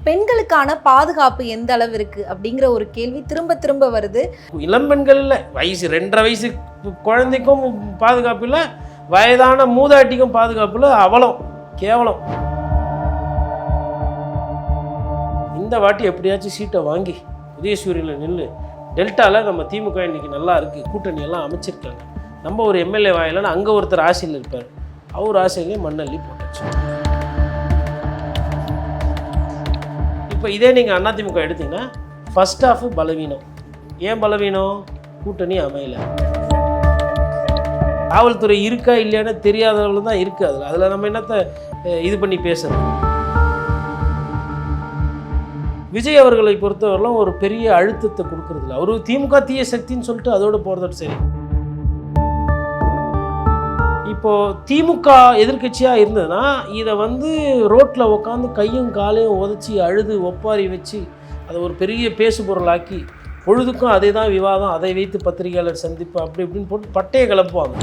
பெண்களுக்கான பாதுகாப்பு எந்த அளவு இருக்கு அப்படிங்கிற ஒரு கேள்வி திரும்ப திரும்ப வருது. இளம்பெண்கள்ல வயசு 2.5 வயசு குழந்தைக்கும் பாதுகாப்பு இல்லை, வயதான மூதாட்டிக்கும் பாதுகாப்பு இல்லை. அவலம் கேவலம். இந்த வாட்டி எப்படியாச்சும் சீட்டை வாங்கி உதயசூரியனில் நின்று டெல்டாவில் நம்ம திமுக இன்னைக்கு நல்லா இருக்குது, கூட்டணி எல்லாம் அமைச்சிருக்காங்க, நம்ம ஒரு எம்எல்ஏ வாயிலன்னு அங்கே ஒருத்தர் ஆசையில் இருப்பார், அவர் ஆசையிலேயே மண்ணள்ளி போட்டுச்சு. இப்போ இதே நீங்கள் அதிமுக எடுத்தீங்கன்னா ஃபர்ஸ்ட் ஆஃப் பலவீனம். ஏன் பலவீனம்? கூட்டணி அமையலை. காவல்துறை இருக்கா இல்லையான்னு தெரியாதவங்க தான் இருக்குது. அதில் நம்ம என்னத்தை இது பண்ணி பேசுகிறோம். விஜய் அவர்களை பொறுத்தவரையிலும் ஒரு பெரிய அழுத்தத்தை கொடுக்கறதில்ல. அவர் திமுக தீய சக்தின்னு சொல்லிட்டு அதோடு போகிறதோடு சரி. இப்போது திமுக எதிர்கட்சியாக இருந்ததுன்னா இதை ரோட்டில் உட்காந்து கையும் காலையும் உதச்சி அழுது ஒப்பாரி வச்சு அதை ஒரு பெரிய பேசுபொருளாக்கி பொழுதுக்கும் அதே தான் விவாதம், அதை வைத்து பத்திரிகையாளர் சந்திப்பு அப்படி இப்படின்னு போட்டு பட்டையை கிளப்புவாங்க.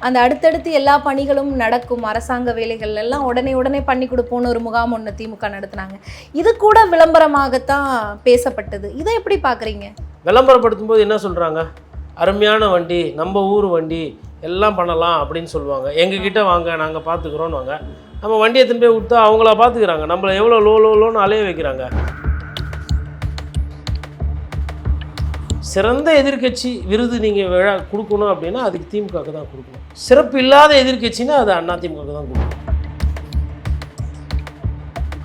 அந்த அடுத்தடுத்து எல்லா பணிகளும் நடக்கும், அரசாங்க வேலைகள் எல்லாம் உடனே பண்ணி கொடுப்போன்னு ஒரு முகாம் ஒன்று திமுக நடத்துனாங்க. இது கூட விளம்பரமாகத்தான் பேசப்பட்டது. இதை எப்படி பார்க்குறீங்க? விளம்பரப்படுத்தும் போது என்ன சொல்கிறாங்க? அருமையான வண்டி, நம்ம ஊர் வண்டி, எல்லாம் பண்ணலாம் அப்படின்னு சொல்லுவாங்க. எங்ககிட்ட வாங்க, நாங்கள் பார்த்துக்குறோன்னு வாங்க. நம்ம வண்டியை திரும்பி போய் விட்டா அவங்கள பார்த்துக்கிறாங்க, நம்மளை எவ்வளோ லோன்னு அலைய வைக்கிறாங்க. சிறந்த எதிர்கட்சி விருது நீங்கள் விழா கொடுக்கணும் அப்படின்னா அதுக்கு திமுகவுக்கு தான் கொடுக்கணும். சிறப்பு இல்லாத எதிர்கட்சின்னா அது அதிமுகவுக்கு தான் கொடுக்கணும்.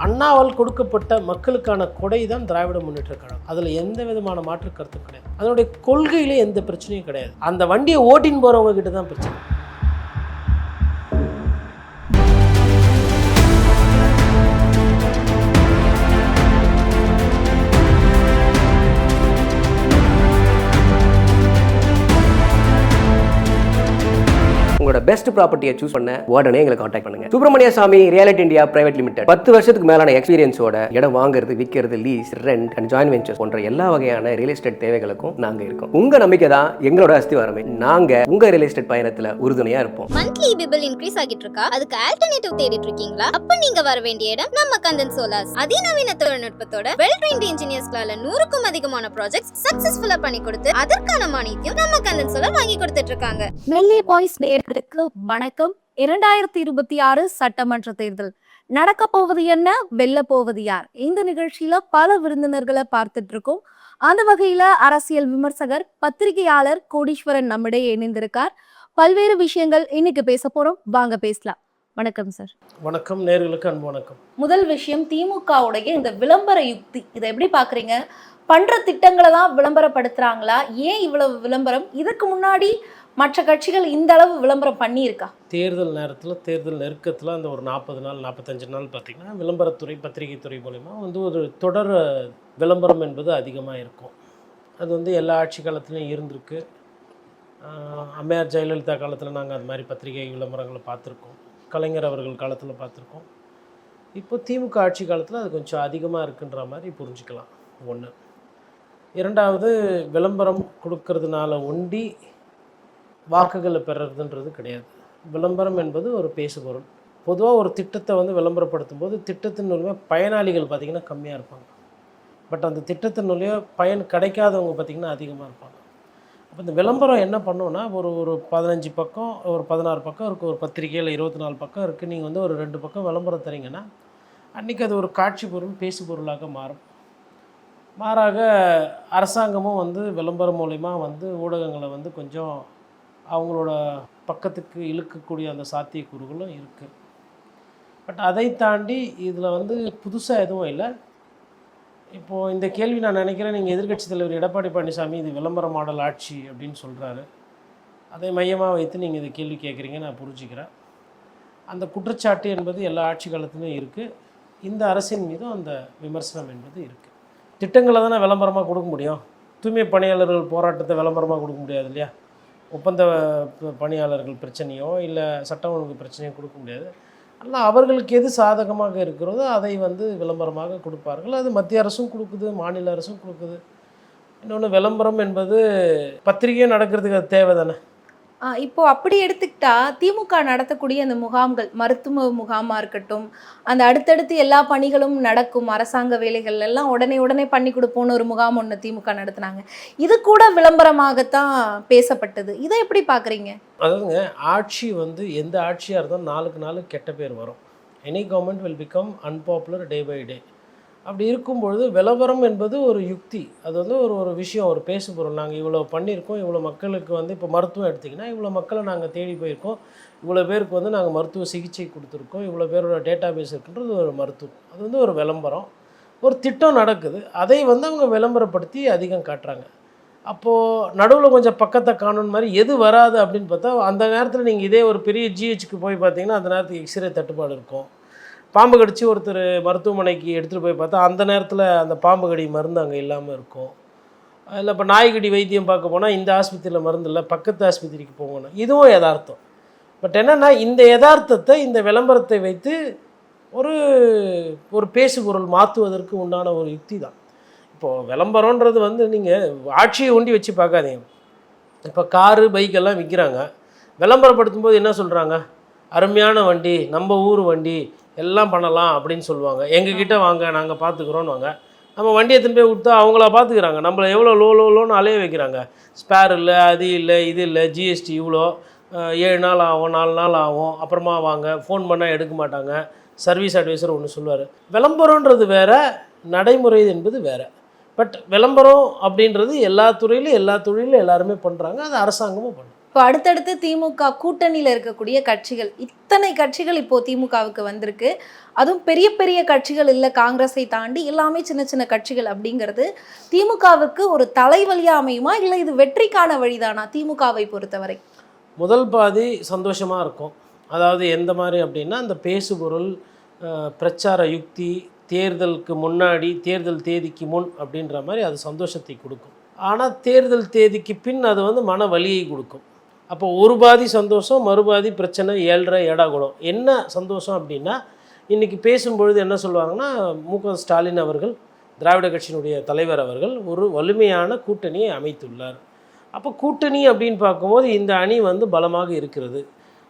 அண்ணாவால் கொடுக்கப்பட்ட மக்களுக்கான கொடை தான் திராவிட முன்னேற்ற கழகம். அதில் எந்த விதமான மாற்று கருத்தும் கிடையாது. அதனுடைய கொள்கையிலே எந்த பிரச்சனையும் கிடையாது. அந்த வண்டியை ஓட்டின்னு போகிறவங்க கிட்ட தான் பிரச்சனை. உங்களோட பெஸ்ட் ப்ராப்பர்ட்டியை சூஸ் பண்ண உடனே எங்களை காண்டாக்ட் பண்ணுங்க. சுப்பிரமணிய சாமி ரியல் இந்தியா பிரைவேட் லிமிடெட் 10 வருஷத்துக்கு மேலான எக்ஸ்பீரியன்ஸோட இடம் வாங்குறது, விற்கிறது, lease, rent and joint ventures போன்ற எல்லா வகையான ரியல் எஸ்டேட் தேவைகளுக்கும் நாங்க இருக்கோம். உங்க நம்பிக்கை தான் எங்களோட அஸ்திவாரமே. நாங்க உங்க ரியல் எஸ்டேட் பயணத்துல உறுதுணையா இருப்போம். மந்த்லி பில் இன்க்ரீஸ் ஆகிட்டு இருக்கா? அதுக்கு ஆல்டர்னேட்டிவ் தேடிட்டு இருக்கீங்களா? அப்ப நீங்க வர வேண்டிய இடம் நம்ம கந்தன் சோலார்ஸ். அதிநவீன தொழில்நுட்பத்தோட வெல் ட்ரெயின்ட் இன்ஜினியர்ஸ்களால 100க்கும் அதிகமான ப்ராஜெக்ட்ஸ் சக்சஸ்ஃபுல்லா பண்ணி கொடுத்து அதற்கான மானியத்தையும் நம்ம கந்தன் சோலார் வாங்கி கொடுத்துட்டு இருக்காங்க. நெல்லை பாய்ஸ் நேயர்களுக்கு வணக்கம். 2026 சட்டமன்ற தேர்தல் நடக்க போவது என்ன, வெல்ல போவது யார்? இந்த நிகழ்ச்சியில பல விருந்தினர்களை பார்த்துட்டு இருக்கோம். அந்த வகையில அரசியல் விமர்சகர், பத்திரிகையாளர் கோடீஸ்வரன் நம்மிடையே இணைந்திருக்கார். பல்வேறு விஷயங்கள் இன்னைக்கு பேச போறோம், வாங்க பேசலாம். வணக்கம் சார். வணக்கம், நேயர்களுக்கு அன்பு வணக்கம். முதல் விஷயம், திமுகவுடைய இந்த விளம்பர யுக்தி, இதை எப்படி பாக்குறீங்க? பண்ற திட்டங்களை தான் விளம்பரப்படுத்துறாங்களா? ஏன் இவ்வளவு விளம்பரம்? இதுக்கு முன்னாடி மற்ற கட்சிகள் இந்த அளவு விளம்பரம் பண்ணியிருக்கா? தேர்தல் நேரத்தில், தேர்தல் நெருக்கத்தில் அந்த ஒரு 40 நாள் 45 நாள் பார்த்திங்கன்னா விளம்பரத்துறை, பத்திரிகை துறை மூலிமா ஒரு தொடர் விளம்பரம் என்பது அதிகமாக இருக்கும். அது எல்லா ஆட்சி காலத்துலேயும் இருந்திருக்கு. அம்மையார் ஜெயலலிதா காலத்தில் நாங்கள் அது மாதிரி பத்திரிகை விளம்பரங்களை பார்த்துருக்கோம். கலைஞர் அவர்கள் காலத்தில் பார்த்துருக்கோம். இப்போ திமுக ஆட்சி காலத்தில் அது கொஞ்சம் அதிகமாக இருக்குன்ற மாதிரி புரிஞ்சுக்கலாம். ஒன்று. இரண்டாவது, விளம்பரம் கொடுக்கறதுனால ஒண்டி வாக்குகளை பெறறதுன்றது கிடையாது. விளம்பரம் என்பது ஒரு பேசுபொருள். பொதுவாக ஒரு திட்டத்தை விளம்பரப்படுத்தும் போது திட்டத்தின் மூலியமாக பயனாளிகள் பார்த்திங்கன்னா கம்மியாக இருப்பாங்க. பட் அந்த திட்டத்தின் மூலியமாக பயன் கிடைக்காதவங்க பார்த்திங்கன்னா அதிகமாக இருப்பாங்க. அப்போ இந்த விளம்பரம் என்ன பண்ணோன்னா, ஒரு 15 பக்கம், ஒரு 16 பக்கம் இருக்குது ஒரு பத்திரிகையில், 24 பக்கம் இருக்குது. நீங்கள் ஒரு 2 பக்கம் விளம்பரம் தரீங்கன்னா அன்றைக்கி அது ஒரு காட்சி பொருள், பேசு பொருளாக மாறும். மாறாக அரசாங்கமும் விளம்பரம் மூலிமா ஊடகங்களை கொஞ்சம் அவங்களோட பக்கத்துக்கு இழுக்கக்கூடிய அந்த சாத்தியக்கூறுகளும் இருக்குது. பட் அதை தாண்டி இதில் புதுசாக எதுவும் இல்லை. இப்போது இந்த கேள்வி நான் நினைக்கிறேன், நீங்கள் எதிர்க்கட்சி தலைவர் எடப்பாடி பழனிசாமி இது விளம்பர மாடல் ஆட்சி அப்படின்னு சொல்கிறாரு. அதை மையமாக வைத்து நீங்கள் இந்த கேள்வி கேட்குறீங்க, நான் புரிஞ்சுக்கிறேன். அந்த குற்றச்சாட்டு என்பது எல்லா ஆட்சி காலத்துலையும் இருக்குது. இந்த அரசின் மீதும் அந்த விமர்சனம் என்பது இருக்குது. திட்டங்களை தானே விளம்பரமாக கொடுக்க முடியும். தூய்மை பணியாளர்கள் போராட்டத்தை விளம்பரமாக கொடுக்க முடியாது இல்லையா? ஒப்பந்த பணியாளர்கள் பிரச்சனையோ இல்லை சட்டம் ஒழுங்கு பிரச்சனையோ கொடுக்க முடியாது. ஆனால் அவர்களுக்கு எது சாதகமாக இருக்கிறதோ அதை விளம்பரமாக கொடுப்பார்கள். அது மத்திய அரசும் கொடுக்குது, மாநில அரசும் கொடுக்குது. இன்னொன்று, விளம்பரம் என்பது பத்திரிகையும் நடக்கிறதுக்கு அது தேவை தானே. இப்போ அப்படி எடுத்துக்கிட்டா திமுக நடத்தக்கூடிய அந்த முகாம்கள், மருத்துவ முகாமா இருக்கட்டும், அந்த அடுத்தடுத்து எல்லா பணிகளும் நடக்கும் அரசாங்க வேலைகள் எல்லாம் உடனே உடனே பண்ணி கொடுப்போம்னு ஒரு முகாம் ஒன்று திமுக நடத்துனாங்க. இது கூட விளம்பரமாகத்தான் பேசப்பட்டது. இதை எப்படி பார்க்குறீங்க? அதாவதுங்க, ஆட்சி வந்து எந்த ஆட்சியாக இருந்தாலும் நாளுக்கு நாள் கெட்ட பேர் வரும். Any government will become unpopular day by day. அப்படி இருக்கும்பொழுது விளம்பரம் என்பது ஒரு யுக்தி. அது வந்து ஒரு விஷயம், ஒரு பேசுபொருள். நாங்கள் இவ்வளோ பண்ணியிருக்கோம், இவ்வளோ மக்களுக்கு வந்து இப்போ மருத்துவம் எடுத்திங்கன்னா இவ்வளோ மக்களை நாங்கள் தேடி போயிருக்கோம், இவ்வளோ பேருக்கு வந்து நாங்கள் மருத்துவ சிகிச்சை கொடுத்துருக்கோம், இவ்வளோ பேரோட டேட்டா பேஸ் இருக்குன்றது ஒரு மருத்துவம். அது வந்து ஒரு விளம்பரம். ஒரு திட்டம் நடக்குது, அதை வந்து அவங்க விளம்பரப்படுத்தி அதிகம் காட்டுறாங்க. அப்போது நடுவில் கொஞ்சம் பக்கத்தை காணும் மாதிரி எது வராது அப்படின்னு பார்த்தா, அந்த நேரத்தில் நீங்கள் இதே ஒரு பெரிய ஜிஹெச்சுக்கு போய் பார்த்தீங்கன்னா அந்த நேரத்துக்கு எக்ஸ்ரே தட்டுப்பாடு இருக்கும். பாம்பு கடிச்சு ஒருத்தர் மருத்துவமனைக்கு எடுத்துகிட்டு போய் பார்த்தா அந்த நேரத்தில் அந்த பாம்பு கடி மருந்து அங்கே இல்லாமல் இருக்கும். இல்லை இப்போ நாய்கடி வைத்தியம் பார்க்க போனால் இந்த ஆஸ்பத்திரியில் மருந்து இல்லை, பக்கத்து ஆஸ்பத்திரிக்கு போகணும். இதுவும் யதார்த்தம். பட் என்னென்னா, இந்த யதார்த்தத்தை இந்த விளம்பரத்தை வைத்து ஒரு பேசுபொருள் மாற்றுவதற்கு உண்டான ஒரு யுக்தி தான். இப்போது விளம்பரன்றது வந்து நீங்கள் ஆட்சியை ஒண்டி வச்சு பார்க்காதீங்க. இப்போ காரு பைக்கெல்லாம் விற்கிறாங்க, விளம்பரப்படுத்தும் போது என்ன சொல்கிறாங்க? அருமையான வண்டி, நம்ம ஊர் வண்டி, எல்லாம் பண்ணலாம் அப்படின்னு சொல்லுவாங்க. எங்ககிட்ட வாங்க, நாங்கள் பார்த்துக்குறோன்னு வாங்க. நம்ம வண்டியை திரும்பி போய் விட்டா அவங்களா பார்த்துக்கிறாங்க. நம்மளை எவ்வளோ லோன்னு அலைய வைக்கிறாங்க. ஸ்பேர் இல்லை, அது இல்லை, இது இல்லை, ஜிஎஸ்டி இவ்வளோ, 7 நாள் ஆகும், 4 நாள் ஆகும், அப்புறமா வாங்க, ஃபோன் பண்ணால் எடுக்க மாட்டாங்க. சர்வீஸ் அட்வைசர் ஒன்று சொல்லுவார். விளம்பரன்றது வேறு, நடைமுறை என்பது வேறு. பட் விளம்பரம் அப்படின்றது எல்லா துறையிலும் எல்லா தொழிலும் எல்லாருமே பண்ணுறாங்க, அது அரசாங்கமும் பண்ணுறாங்க. இப்போ அடுத்தடுத்து திமுக கூட்டணியில் இருக்கக்கூடிய கட்சிகள், இத்தனை கட்சிகள் இப்போ திமுகவுக்கு வந்திருக்கு. அதுவும் பெரிய பெரிய கட்சிகள் இல்லை, காங்கிரஸை தாண்டி எல்லாமே சின்ன சின்ன கட்சிகள். அப்படிங்கிறது திமுகவுக்கு ஒரு தலைவலியாக அமையுமா, இல்லை இது வெற்றிக்கான வழிதானா திமுகவை பொறுத்தவரை? முதல் பாதி சந்தோஷமாக இருக்கும். அதாவது எந்த மாதிரி அப்படின்னா, அந்த பேசுபொருள், பிரச்சார யுக்தி, தேர்தலுக்கு முன்னாடி, தேர்தல் தேதிக்கு முன் அப்படின்ற மாதிரி அது சந்தோஷத்தை கொடுக்கும். ஆனால் தேர்தல் தேதிக்கு பின் அது வந்து மன வலியை கொடுக்கும். அப்போ ஒரு பாதி சந்தோஷம், மறுபாதி பிரச்சனை, ஏழ்ரை ஏடாகுடம். என்ன சந்தோஷம் அப்படின்னா, இன்றைக்கி பேசும்பொழுது என்ன சொல்லுவாங்கன்னா, மு.க. ஸ்டாலின் அவர்கள், திராவிட கட்சியினுடைய தலைவர் அவர்கள் ஒரு வலிமையான கூட்டணியை அமைத்துள்ளார். அப்போ கூட்டணி அப்படின்னு பார்க்கும்போது இந்த அணி வந்து பலமாக இருக்கிறது.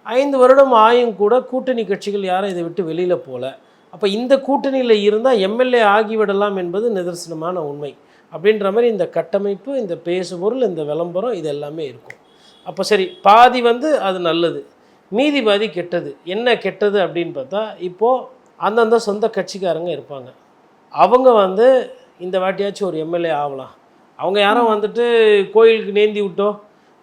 5 வருடம் ஆயும் கூட கூட்டணி கட்சிகள் யாரும் இதை விட்டு வெளியில் போகல. அப்போ இந்த கூட்டணியில் இருந்தால் எம்எல்ஏ ஆகிவிடலாம் என்பது நிதர்சனமான உண்மை. அப்படின்ற மாதிரி இந்த கட்டமைப்பு, இந்த பேசுபொருள், இந்த விளம்பரம், இது எல்லாமே இருக்கும். அப்போ சரி, பாதி வந்து அது நல்லது, மீதி பாதி கெட்டது. என்ன கெட்டது அப்படின்னு பார்த்தா, இப்போது அந்தந்த சொந்த கட்சிக்காரங்க இருப்பாங்க, அவங்க வந்து இந்த வாட்டியாச்சும் ஒரு எம்எல்ஏ ஆகலாம். அவங்க யாரும் வந்துட்டு கோயிலுக்கு நேந்தி விட்டோ,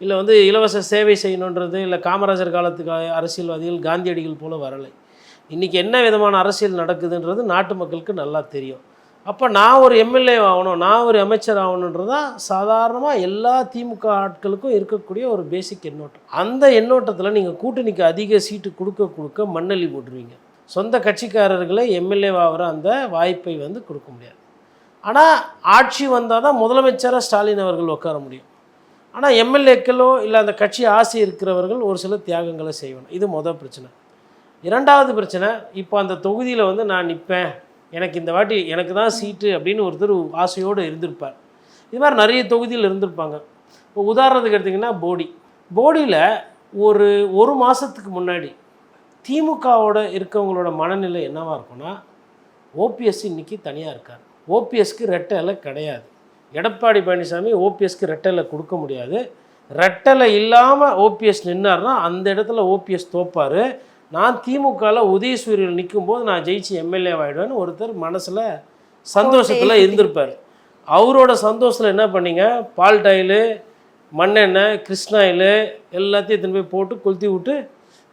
இல்லை வந்து இலவச சேவை செய்யணுன்றது, இல்லை காமராஜர் காலத்துக்கு அரசியல்வாதிகள் காந்தியடிகள் போல் வரலை. இன்றைக்கி என்ன விதமான அரசியல் நடக்குதுன்றது நாட்டு மக்களுக்கு நல்லா தெரியும். அப்போ நான் ஒரு எம்எல்ஏ ஆகணும், நான் ஒரு அமைச்சர் ஆகணுன்றது தான் சாதாரணமாக எல்லா திமுக ஆட்களுக்கும் இருக்கக்கூடிய ஒரு பேசிக் எண்ணோட்டம். அந்த எண்ணோட்டத்தில் நீங்கள் கூட்டணிக்கு அதிக சீட்டு கொடுக்க மண்ணள்ளி போட்டுருவீங்க. சொந்த கட்சிக்காரர்களை எம்எல்ஏ ஆகிற அந்த வாய்ப்பை வந்து கொடுக்க முடியாது. ஆனால் ஆட்சி வந்தால் தான் முதலமைச்சராக ஸ்டாலின் அவர்கள் உட்கார முடியும். ஆனால் எம்எல்ஏக்களோ இல்லை அந்த கட்சி ஆசை இருக்கிறவர்கள் ஒரு சில தியாகங்களை செய்யணும். இது மொதல் பிரச்சனை. இரண்டாவது பிரச்சனை, இப்போ அந்த தொகுதியில் வந்து நான் நிற்பேன், எனக்கு இந்த வாட்டி எனக்கு தான் சீட்டு அப்படின்னு ஒருத்தர் ஆசையோடு இருந்திருப்பார். இது மாதிரி நிறைய தொகுதியில் இருந்திருப்பாங்க. இப்போ உதாரணத்துக்கு எடுத்திங்கன்னா போடியில் ஒரு மாதத்துக்கு முன்னாடி திமுகவோட இருக்கவங்களோட மனநிலை என்னவாக இருக்குன்னா, ஓபிஎஸ் இன்றைக்கி தனியாக இருக்கார், ஓபிஎஸ்க்கு ரெட்டை இலை கிடையாது, எடப்பாடி பழனிசாமி ஓபிஎஸ்க்கு ரெட்டை இலை கொடுக்க முடியாது, ரெட்டலை இல்லாமல் ஓபிஎஸ் நின்னார்னா அந்த இடத்துல ஓபிஎஸ் தோப்பார், நான் திமுகவில் உதயசூரியன் நிற்கும்போது நான் ஜெயிச்சு எம்எல்ஏ ஆகிடுவேன்னு ஒருத்தர் மனசில் சந்தோஷத்தில் இருந்திருப்பார். அவரோட சந்தோஷத்தில் என்ன பண்ணீங்க, பால்டாயில், மண்ணெண்ணெய், கிருஷ்ணாயில் எல்லாத்தையும் திரும்பி போட்டு கொளுத்தி விட்டு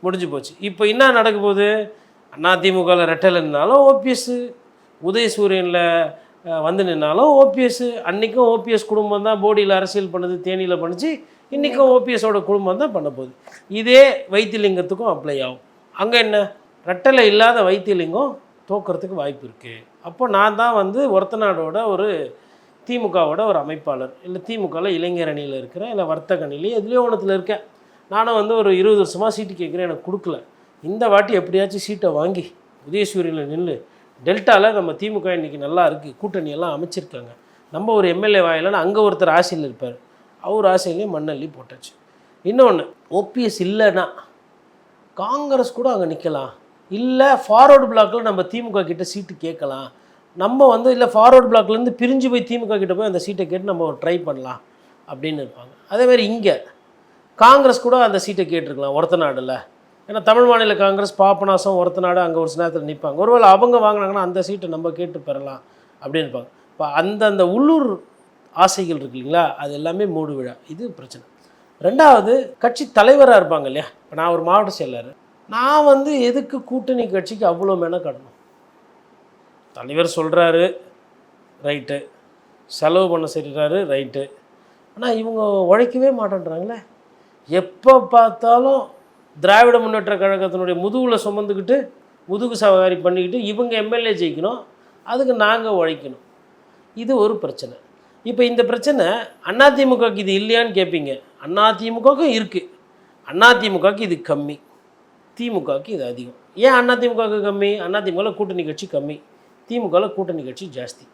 முடிஞ்சு போச்சு. இப்போ என்ன நடக்க போகுது, அதிமுகவில் ரெட்டலை நின்னாலும் ஓபிஎஸ், உதயசூரியனில் வந்து நின்னாலும் ஓபிஎஸ். அன்றைக்கும் ஓபிஎஸ் குடும்பம் தான் போடியில் அரசியல் பண்ணுது, தேனியில் பண்ணிச்சு, இன்றைக்கும் ஓபிஎஸோட குடும்பம் தான் பண்ண போகுது. இதே வைத்தியலிங்கத்துக்கும் அப்ளை ஆகும். அங்கே என்ன, ரெட்டலை இல்லாத வைத்தியலிங்கம் தோக்கிறதுக்கு வாய்ப்பு இருக்குது. அப்போ நான் தான் வந்து ஒரத்தநாடோட ஒரு திமுகவோட ஒரு அமைப்பாளர், இல்லை திமுகவில் இளைஞர் அணியில் இருக்கிறேன், இல்லை வர்த்தக அணியில் எதுலேயோ ஒன்றத்தில் இருக்கேன். நானும் வந்து ஒரு 20 வருஷமாக சீட்டு கேட்குறேன், எனக்கு கொடுக்கல. இந்த வாட்டி எப்படியாச்சும் சீட்டை வாங்கி உதயசூரியனில் நின்று டெல்டாவில் நம்ம திமுக இன்றைக்கி நல்லா இருக்குது, கூட்டணியெல்லாம் அமைச்சிருக்காங்க, நம்ம ஒரு எம்எல்ஏ வாயிலான்னு அங்கே ஒருத்தர் ஆசையில் இருப்பார், அவர் ஆசையிலேயே மண்ணள்ளி போட்டாச்சு. இன்னொன்று, ஓபிஎஸ் இல்லைன்னா காங்கிரஸ் கூட அங்கே நிற்கலாம், இல்லை ஃபார்வர்டு பிளாக்கில் நம்ம திமுக கிட்ட சீட்டு கேட்கலாம், நம்ம வந்து இல்லை ஃபார்வர்டு பிளாக்லேருந்து பிரிஞ்சு போய் திமுக கிட்ட போய் அந்த சீட்டை கேட்டு நம்ம ட்ரை பண்ணலாம் அப்படின்னு இருப்பாங்க. அதேமாதிரி இங்கே காங்கிரஸ் கூட அந்த சீட்டை கேட்டிருக்கலாம் ஒரத்தநாடில். ஏன்னா தமிழ் மாநில காங்கிரஸ் பாபநாசம் ஒரத்தநாடு அங்கே ஒரு நேரத்தில் நிற்பாங்க. ஒருவேளை அவங்க வாங்கினாங்கன்னா அந்த சீட்டை நம்ம கேட்டு பெறலாம் அப்படின்னு இருப்பாங்க. இப்போ அந்த உள்ளூர் ஆசைகள் இருக்கு இல்லைங்களா, அது எல்லாமே மூடு விழா. இது பிரச்சனை. ரெண்டாவது, கட்சி தலைவராக இருப்பாங்க இல்லையா. இப்போ நான் ஒரு மாவட்ட செயலர், நான் வந்து எதுக்கு கூட்டணி கட்சிக்கு அவ்வளோ மெனக்கடணும்? தலைவர் சொல்கிறாரு ரைட்டு, செலவு பண்ண சொல்கிறாரு ரைட்டு, ஆனால் இவங்க உழைக்கவே மாட்டேன்றாங்களே. எப்போ பார்த்தாலும் திராவிட முன்னேற்ற கழகத்தினுடைய முதுகில் சுமந்துக்கிட்டு முதுகு சவாரி பண்ணிக்கிட்டு இவங்க எம்எல்ஏ ஜெயிக்கணும், அதுக்கு நாங்கள் உழைக்கணும். இது ஒரு பிரச்சனை. இப்போ இந்த பிரச்சனை அதிமுகவுக்கு இது இல்லையான்னு கேட்பீங்க. அதிமுகவுக்கும் இருக்குது. அதிமுகவுக்கு இது கம்மி, திமுகவுக்கு இது அதிகம். ஏன் அதிமுகவுக்கு கம்மி? அதிமுகவில் கூட்டணி கட்சி கம்மி, திமுகவில் கூட்டணி கட்சி ஜாஸ்தி.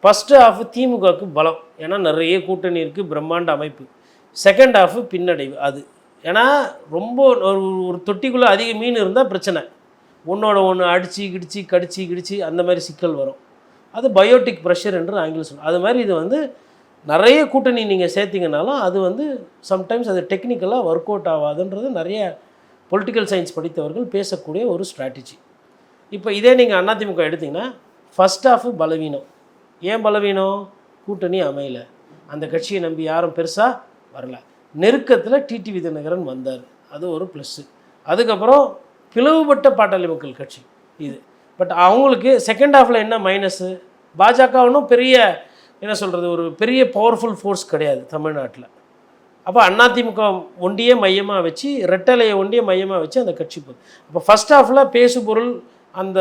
ஃபஸ்ட்டு ஹாஃப் திமுகவுக்கு பலம், ஏன்னா நிறைய கூட்டணி இருக்குது, பிரம்மாண்ட அமைப்பு. செகண்ட் ஹாஃபு பின்னடைவு. அது ஏன்னா ரொம்ப ஒரு தொட்டிக்குள்ளே அதிக மீன் இருந்தால் பிரச்சனை, ஒன்றோட ஒன்று அடித்து கிடிச்சு கடிச்சு கிடிச்சு அந்த மாதிரி சிக்கல் வரும். அது பயோட்டிக் ப்ரெஷர் என்று ஆங்கிலம் சொல்லுவோம். அது மாதிரி இது வந்து நிறைய கூட்டணி நீங்கள் சேர்த்திங்கனாலும் அது வந்து சம்டைம்ஸ் அது டெக்னிக்கலாக ஒர்க் அவுட் ஆகாதுன்றது நிறைய பொலிட்டிக்கல் சயின்ஸ் படித்தவர்கள் பேசக்கூடிய ஒரு ஸ்ட்ராட்டஜி. இப்போ இதே நீங்கள் அதிமுக எடுத்திங்கன்னா ஃபஸ்ட் ஹாஃபு பலவீனம். ஏன் பலவீனம்? கூட்டணி அமையல, அந்த கட்சியை நம்பி யாரும் பெருசாக வரல. நெருக்கத்தில் டிடிவி தினகரன் வந்தார், அது ஒரு ப்ளஸ்ஸு. அதுக்கப்புறம் பிளவுபட்ட பாட்டாளி மக்கள் கட்சி இது. பட் அவங்களுக்கு செகண்ட் ஹாஃபில் என்ன மைனஸு? பாஜக ஒன்றும் பெரிய என்ன சொல்கிறது, ஒரு பெரிய பவர்ஃபுல் ஃபோர்ஸ் கிடையாது தமிழ்நாட்டில். அப்போ அதிமுக ஒண்டியே மையமாக வச்சு, ரெட்டலையை ஒண்டியே மையமாக வச்சு அந்த கட்சி போகுது. அப்போ ஃபஸ்ட் ஹாஃபில் பேசுபொருள் அந்த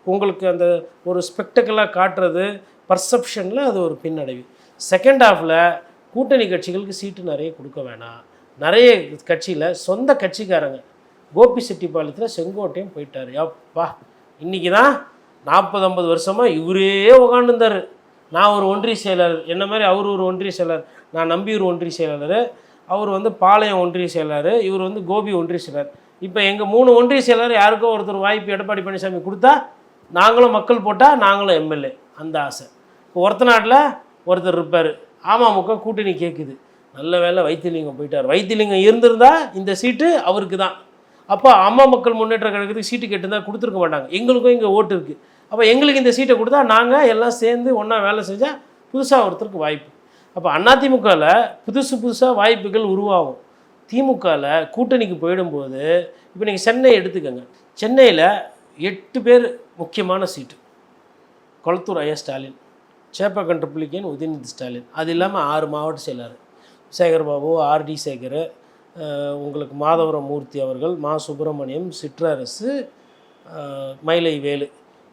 உங்களுக்கு அந்த ஒரு ஸ்பெக்டக்கலாக காட்டுறது பர்செப்ஷனில் அது ஒரு பின்னடைவு. செகண்ட் ஹாஃபில் கூட்டணி கட்சிகளுக்கு சீட்டு நிறைய கொடுக்க வேணாம். நிறைய கட்சியில் சொந்த கட்சிக்காரங்க, கோபி செட்டிப்பாளையத்தில் செங்கோட்டையும் போயிட்டார். யப்பா, இன்றைக்கி தான் 40-50 வருஷமாக இவரே உட்காந்துருந்தார். நான் ஒரு ஒன்றிய செயலர், என்ன மாதிரி அவர் ஒரு ஒன்றிய செயலர், நான் நம்பியூர் ஒன்றிய செயலர், அவர் வந்து பாளையம் ஒன்றிய செயலர், இவர் வந்து கோபி ஒன்றிய செயலர். இப்போ எங்கள் 3 ஒன்றிய செயலர் யாருக்கோ ஒருத்தர் வாய்ப்பு எடப்பாடி பழனிசாமி கொடுத்தா நாங்களும் மக்கள் போட்டால் நாங்களும் எம்எல்ஏ, அந்த ஆசை. இப்போ ஒரத்தநாட்டில் ஒருத்தர் இருப்பார், அமமுக கூட்டணி கேட்குது, நல்ல வேலை வைத்திலிங்கம் போயிட்டார். வைத்திலிங்கம் இருந்திருந்தால் இந்த சீட்டு அவருக்கு தான். அப்போ அம்மா மக்கள் முன்னேற்ற கழகத்துக்கு சீட்டு கேட்டிருந்தால் கொடுத்துருக்க மாட்டாங்க. எங்களுக்கும் இங்கே ஓட்டு இருக்குது, அப்போ எங்களுக்கு இந்த சீட்டை கொடுத்தா நாங்கள் எல்லாம் சேர்ந்து ஒன்றா வேலை செஞ்சால் புதுசாக ஒருத்தருக்கு வாய்ப்பு. அப்போ அதிமுகவில் புதுசாக வாய்ப்புகள் உருவாகும். திமுகவில் கூட்டணிக்கு போயிடும்போது இப்போ நீங்கள் சென்னை எடுத்துக்கோங்க. சென்னையில் 8 பேர் முக்கியமான சீட்டு. கொளத்தூர் ஐயா ஸ்டாலின், சேப்பாக்கம் ட்ரிப்ளிகேன் உதயநிதி ஸ்டாலின், அது இல்லாமல் 6 மாவட்ட செயலர், சேகர்பாபு, ஆர்டி சேகர், உங்களுக்கு மாதவரம் மூர்த்தி அவர்கள், மா சுப்பிரமணியம், சிற்றரசு, மயிலை வேலு.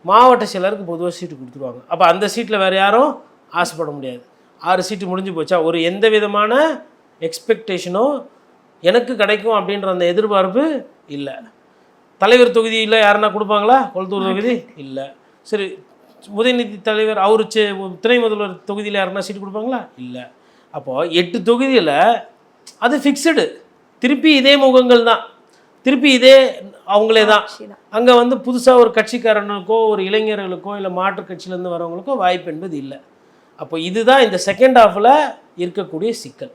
மாவட்ட செயலருக்கு பொதுவாக சீட்டு கொடுத்துருவாங்க. அப்போ அந்த சீட்டில் வேறு யாரும் ஆசைப்பட முடியாது. 6 சீட்டு முடிஞ்சு போச்சா, ஒரு எந்த விதமான எக்ஸ்பெக்டேஷனோ எனக்கு கிடைக்கும் அப்படின்ற அந்த எதிர்பார்ப்பு இல்லை. தலைவர் தொகுதியில் யாருன்னா கொடுப்பாங்களா? கொளத்தூர் தொகுதி இல்லை. சரி, உதயநிதி தலைவர் அவர் துணை முதல்வர் தொகுதியில் யாருன்னா சீட்டு கொடுப்பாங்களா? இல்லை. அப்போது 8 தொகுதியில் அது ஃபிக்ஸடு, திருப்பி இதே முகங்கள் தான், திருப்பி இதே அவங்களே தான். அங்கே வந்து புதுசாக ஒரு கட்சிக்காரனுக்கோ ஒரு இளைஞர்களுக்கோ இல்லை மாற்றுக் கட்சியிலேருந்து வரவங்களுக்கோ வாய்ப்பு என்பது இல்லை. அப்போ இதுதான் இந்த செகண்ட் ஹாஃபில் இருக்கக்கூடிய சிக்கல்.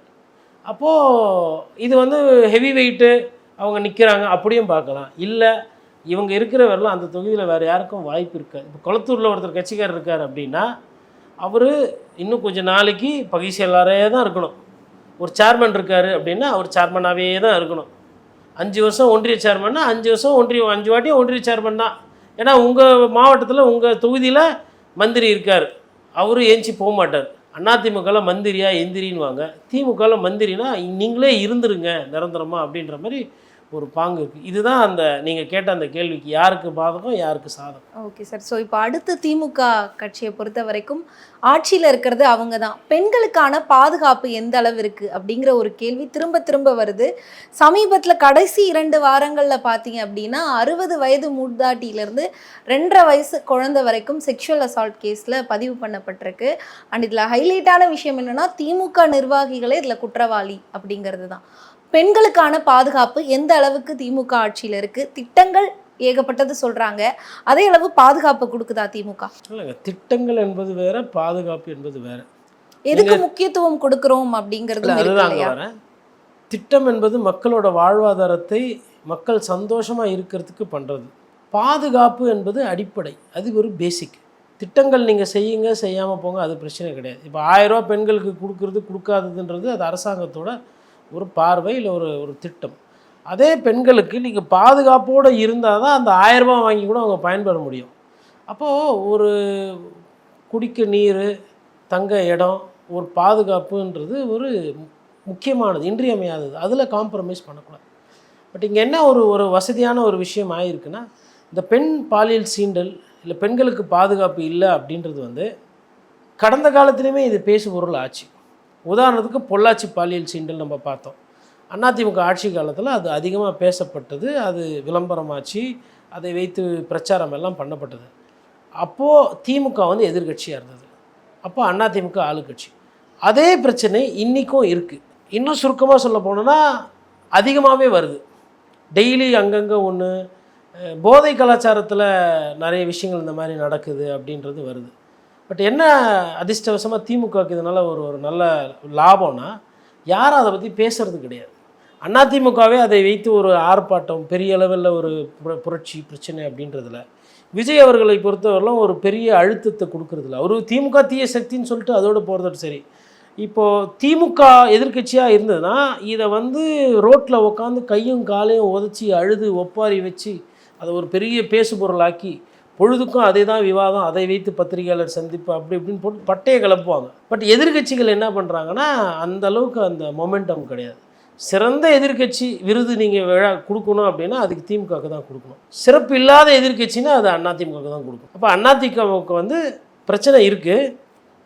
அப்போது இது வந்து ஹெவி வெயிட்டு அவங்க நிற்கிறாங்க அப்படியும் பார்க்கலாம். இல்லை, இவங்க இருக்கிற வரலாம் அந்த தொகுதியில் வேறு யாருக்கும் வாய்ப்பு இருக்காது. இப்போ கொளத்தூரில் ஒருத்தர் கட்சிக்காரர் இருக்கார் அப்படின்னா அவர் இன்னும் கொஞ்சம் நாளைக்கு பகை செயலாளரே தான் இருக்கணும். ஒரு சேர்மன் இருக்கார் அப்படின்னா அவர் சேர்மனாகவே தான் இருக்கணும். 5 வருஷம் ஒன்றிய சேர்மன்னா 5 வருஷம் 5 வாட்டி ஒன்றிய சேர்மன் தான். ஏன்னா உங்கள் மாவட்டத்தில் உங்கள் தொகுதியில் மந்திரி இருக்கார், அவரு ஏஞ்சி போக மாட்டார். அதிமுகவில் மந்திரியா எந்திரின்னுவாங்க, திமுகவில் மந்திரினா நீங்களே இருந்துருங்க நிரந்தரமாக அப்படின்ற மாதிரி ஒரு பாங்கு இருக்குது. இதுதான் அந்த நீங்கள் கேட்ட அந்த கேள்விக்கு யாருக்கு பாதகம் யாருக்கு சாதகம். Okay sir. ஸோ இப்போ அடுத்த திமுக கட்சியை பொறுத்த வரைக்கும் ஆட்சியில் இருக்கிறது அவங்க தான். பெண்களுக்கான பாதுகாப்பு எந்த அளவு இருக்குது அப்படிங்கிற ஒரு கேள்வி திரும்ப திரும்ப வருது. சமீபத்தில் கடைசி 2 வாரங்களில் பார்த்தீங்க அப்படின்னா 60 வயது மூதாட்டியிலேருந்து 2.5 வயசு குழந்தை வரைக்கும் செக்ஷுவல் அசால்ட் கேஸில் பதிவு பண்ணப்பட்டிருக்கு. அண்ட் இதில் ஹைலைட்டான விஷயம் என்னென்னா திமுக நிர்வாகிகளே இதில் குற்றவாளி அப்படிங்கிறது தான். பெண்களுக்கான பாதுகாப்பு எந்த அளவுக்கு திமுக ஆட்சியில இருக்கு? திட்டங்கள் ஏகப்பட்டது சொல்றாங்க, அதே அளவு பாதுகாப்பு கொடுக்குதா திமுக? இல்லைங்க, திட்டங்கள் என்பது வேற, பாதுகாப்பு என்பது வேற. எதுக்கு முக்கியத்துவம் கொடுக்கிறோம் அப்படிங்கிறது அதுதான் அங்கே வரேன். திட்டம் என்பது மக்களோட வாழ்வாதாரத்தை மக்கள் சந்தோஷமாக இருக்கிறதுக்கு பண்ணுறது. பாதுகாப்பு என்பது அடிப்படை, அது ஒரு பேசிக். திட்டங்கள் நீங்கள் செய்யுங்க, செய்யாமல் போங்க, அது பிரச்சனை கிடையாது. இப்போ 1000 ரூபா பெண்களுக்கு கொடுக்கறது கொடுக்காததுன்றது அது அரசாங்கத்தோட ஒரு பார்வை, இல்லை ஒரு ஒரு திட்டம். அதே பெண்களுக்கு நீங்கள் பாதுகாப்போடு இருந்தால் தான் அந்த 1000 ரூபா வாங்கி கூட அவங்க பயன்பெற முடியும். அப்போது ஒரு குடிக்க நீர், தங்க இடம், ஒரு பாதுகாப்புன்றது ஒரு முக்கியமானது, இன்றியமையாதது. அதில் காம்ப்ரமைஸ் பண்ணக்கூடாது. பட் இங்கே என்ன ஒரு ஒரு வசதியான ஒரு விஷயம் ஆகிருக்குன்னா, இந்த பெண் பாலியல் சீண்டல் இல்லை பெண்களுக்கு பாதுகாப்பு இல்லை அப்படின்றது வந்து கடந்த காலத்துலேயுமே இது பேசு பொருள் ஆச்சு. உதாரணத்துக்கு பொள்ளாச்சி பாலியல் சீண்டல் நம்ம பார்த்தோம். அதிமுக ஆட்சி காலத்தில் அது அதிகமாக பேசப்பட்டது, அது விளம்பரமாச்சு, அதை வைத்து பிரச்சாரம் எல்லாம் பண்ணப்பட்டது. அப்போது திமுக வந்து எதிர்கட்சியாக இருந்தது, அப்போ அதிமுக ஆளுங்கட்சி. அதே பிரச்சனை இன்றைக்கும் இருக்குது. இன்னும் சுருக்கமாக சொல்ல போனோன்னா அதிகமாகவே வருது. டெய்லி அங்கங்கே ஒன்று போதை கலாச்சாரத்தில் நிறைய விஷயங்கள் இந்த மாதிரி நடக்குது அப்படின்றது வருது. பட் என்ன அதிர்ஷ்டவசமாக திமுகவுக்கு இதனால் ஒரு ஒரு நல்ல லாபம்னா, யாரும் அதை பற்றி பேசுகிறது கிடையாது. அதிமுகவே அதை வைத்து ஒரு ஆர்ப்பாட்டம், பெரிய அளவில் ஒரு புரட்சி பிரச்சனை அப்படின்றதில்ல. விஜய் அவர்களை பொறுத்தவரையிலும் ஒரு பெரிய அழுத்தத்தை கொடுக்கறதில்ல. அவர் திமுக தீய சக்தின்னு சொல்லிட்டு அதோடு போகிறதோடு சரி. இப்போது திமுக எதிர்கட்சியாக இருந்ததுன்னா இதை வந்து ரோட்டில் உட்காந்து கையும் காலையும் உதச்சி அழுது ஒப்பாரி வச்சு அதை ஒரு பெரிய பேசு பொருளாக்கி பொழுதுக்கும் அதே தான் விவாதம், அதை வைத்து பத்திரிகையாளர் சந்திப்பு அப்படி இப்படின்னு போட்டு பட்டையை கிளப்புவாங்க. பட் எதிர்கட்சிகள் என்ன பண்ணுறாங்கன்னா அந்த அளவுக்கு அந்த மொமெண்டம் கிடையாது. சிறந்த எதிர்கட்சி விருது நீங்கள் விழா கொடுக்கணும் அப்படின்னா அதுக்கு திமுகவுக்கு தான் கொடுக்கணும். சிறப்பு இல்லாத எதிர்கட்சின்னா அது அதிமுகவுக்கு தான் கொடுக்கணும். அப்போ அதிமுகவுக்கு வந்து பிரச்சனை இருக்குது,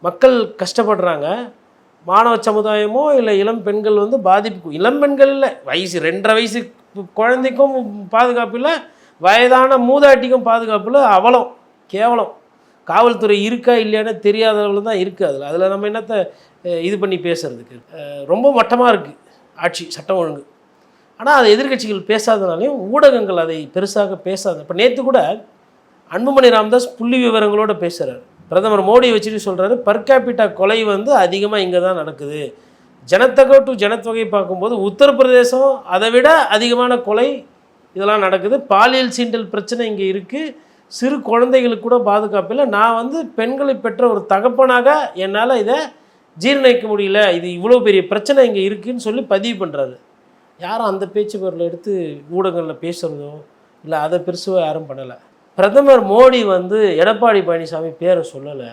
மக்கள் கஷ்டப்படுறாங்க. மாணவ சமுதாயமோ இல்லை இளம் பெண்கள் வந்து பாதிப்பு, இளம் பெண்கள் இல்லை, வயசு 2.5 வயசு குழந்தைக்கும் பாதுகாப்பு இல்லை, வயதான மூதாட்டிக்கும் பாதுகாப்பு இல்லை. அவலம் கேவலம். காவல்துறை இருக்கா இல்லையானே தெரியாத அளவில் தான் இருக்குது. அதில் நம்ம என்னத்தை இது பண்ணி பேசுகிறதுக்கு ரொம்ப மட்டமாக இருக்குது ஆட்சி, சட்டம் ஒழுங்கு. ஆனால் அதை எதிர்கட்சிகள் பேசாதனாலையும் ஊடகங்கள் அதை பெருசாக பேசாத. இப்போ நேற்று கூட அன்புமணி ராமதாஸ் புள்ளி விவரங்களோடு பேசுகிறார். பிரதமர் மோடியை வச்சுட்டு சொல்கிறாரு, பர் கேபிட்டா கொலை வந்து அதிகமாக இங்கே தான் நடக்குது. ஜனத்தொகை டு ஜனத்தொகை பார்க்கும்போது உத்தரப்பிரதேசம் அதை விட அதிகமான கொலை இதெல்லாம் நடக்குது. பாலியல் சீண்டல் பிரச்சனை இங்கே இருக்குது. சிறு குழந்தைகளுக்கு கூட பாதுகாப்பு இல்லை. நான் வந்து பெண்களை பெற்ற ஒரு தகப்பனாக என்னால் இதை ஜீர்ணிக்க முடியல, இது இவ்வளோ பெரிய பிரச்சனை இங்கே இருக்குதுன்னு சொல்லி பதிவு பண்ணுறாரு. யாரும் அந்த பேச்சு பொருளை எடுத்து ஊடகங்களில் பேசுகிறதோ இல்லை அதை பெருசாக யாரும் பண்ணலை. பிரதமர் மோடி வந்து எடப்பாடி பழனிசாமி பேரை சொல்லலை,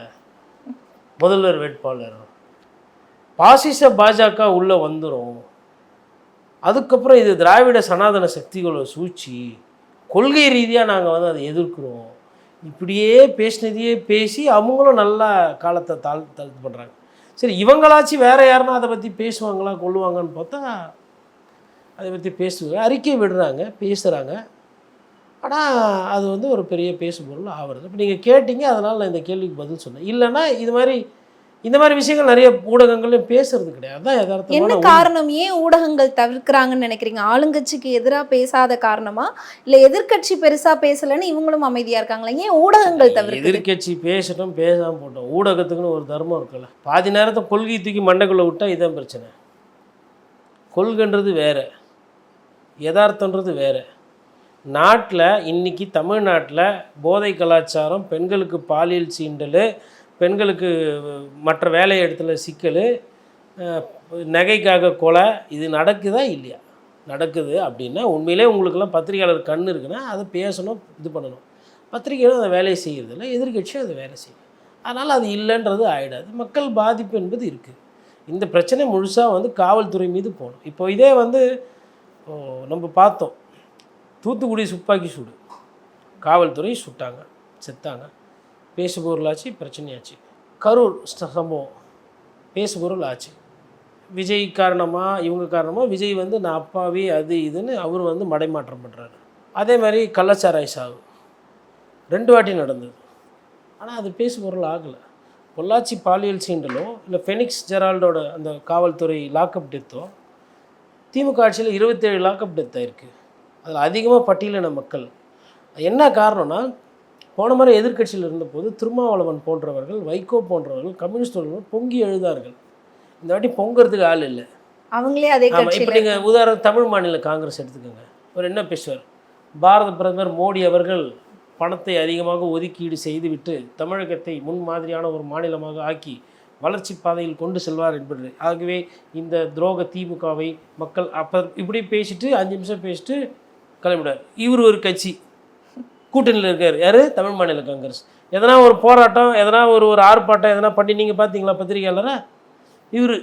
முதல்வர் வேட்பாளர். பாசிச பாஜக உள்ளே வந்துடும், அதுக்கப்புறம் இது திராவிட சனாதன சக்திகளோட சூழ்ச்சி, கொள்கை ரீதியாக நாங்கள் வந்து அதை எதிர்க்கிறோம், இப்படியே பேசினதையே பேசி அவங்களும் நல்லா காலத்தை தாழ்த்து பண்ணுறாங்க. சரி, இவங்களாச்சும் வேறு யாருன்னா அதை பற்றி பேசுவாங்களா கொள்ளுவாங்கன்னு பார்த்தா அதை பற்றி பேசுவாங்க, அறிக்கை விடுறாங்க, பேசுகிறாங்க. ஆனால் அது வந்து ஒரு பெரிய பேசு பொருள் ஆகிறது. இப்போ நீங்கள் கேட்டீங்க, அதனால் நான் இந்த கேள்விக்கு பதில் சொன்னேன். இல்லைன்னா இந்த மாதிரி விஷயங்கள் நிறைய ஊடகங்கள்லையும் பேசுறது கிடையாது. அதான் யதார்த்தமான. என்ன காரணம், ஏன் ஊடகங்கள் தவிர்க்கிறாங்கன்னு நினைக்கிறீங்க? ஆளுங்கட்சிக்கு எதிராக பேசாத காரணமா, இல்லை எதிர்கட்சி பெருசா பேசலைன்னு இவங்களும் அமைதியா இருக்காங்களா? ஏன் ஊடகங்கள் தவிர்க்க? எதிர்கட்சி பேசட்டும், பேசாமல் போட்டோம். ஊடகத்துக்குன்னு ஒரு தர்மம் இருக்குல்ல. பாதி நேரத்தை கொள்கை தூக்கி மண்டைக்குள்ளே விட்டால் இதுதான் பிரச்சனை. கொள்கைன்றது வேறு, யதார்த்தன்றது வேறு. நாட்டில் இன்றைக்கி தமிழ்நாட்டில் போதை கலாச்சாரம், பெண்களுக்கு பாலியல் சீண்டல், பெண்களுக்கு மற்ற வேலை இடத்துல சிக்கல், நகைக்காக கொலை, இது நடக்குதா இல்லையா? நடக்குது அப்படின்னா உண்மையிலே உங்களுக்கெல்லாம் பத்திரிகையாளர் கண் இருக்குன்னா அதை பேசணும், இது பண்ணணும். பத்திரிகைகளும் அந்த வேலையை செய்கிறதில்ல, எதிர்கட்சியும் அதை வேலை செய்யும். அதனால் அது இல்லைன்றது ஆகிடாது. மக்கள் பாதிப்பு என்பது இருக்குது. இந்த பிரச்சனை முழுசாக வந்து காவல்துறை மீது போகணும். இப்போ இதே வந்து நம்ம பார்த்தோம், தூத்துக்குடி துப்பாக்கி சூடு, காவல்துறை சுட்டாங்க, செத்தாங்க, பேசு பொருளாச்சு, பிரச்சனையாச்சு. கரூர் சம்பவம் பேசு பொருள் ஆச்சு. விஜய் காரணமாக இவங்க காரணமாக விஜய் வந்து நான் அப்பாவி அது இதுன்னு அவர் வந்து மடைமாற்றம் பண்ணுறாரு. அதே மாதிரி கள்ளச்சாராய் சாவு 2 வாட்டி நடந்தது. ஆனால் அது பேசு பொருள் ஆகலை. பொள்ளாச்சி பாலியல் சீண்டலோ இல்லை ஃபெனிக்ஸ் ஜெரால்டோட அந்த காவல்துறை லாக்அப் டெத்தோ திமுக ஆட்சியில் 27 லாக்அப் டெத் ஆயிருக்கு. அதில் அதிகமாக பட்டியலின மக்கள். என்ன காரணம்னா, போன முறை எதிர்க்கட்சியில் இருந்தபோது திருமாவளவன் போன்றவர்கள், வைகோ போன்றவர்கள், கம்யூனிஸ்ட் பொங்கி எழுதார்கள். இந்த வாட்டி பொங்குறதுக்கு ஆள் இல்லை. அவங்களே அதே ஆமாம். இப்போ கட்சியில நீங்கள் உதாரணம் தமிழ் மாநில காங்கிரஸ் எடுத்துக்கோங்க. அவர் என்ன பேசுவார்? பாரத பிரதமர் மோடி அவர்கள் பணத்தை அதிகமாக ஒதுக்கீடு செய்துவிட்டு தமிழகத்தை முன்மாதிரியான ஒரு மாநிலமாக ஆக்கி வளர்ச்சி பாதையில் கொண்டு செல்வார் என்பது. ஆகவே இந்த துரோக திமுகவை மக்கள் அப்போ இப்படி பேசிட்டு 5 நிமிஷம் பேசிட்டு கிளம்பிடார். இவர் ஒரு கட்சி கூட்டணியில் இருக்கார். யார்? தமிழ் மாநில காங்கிரஸ். எதனா ஒரு போராட்டம், எதனா ஒரு ஆர்ப்பாட்டம் எதனா பண்ணி நீங்கள் பார்த்தீங்களா பத்திரிகையாளரை? இவர்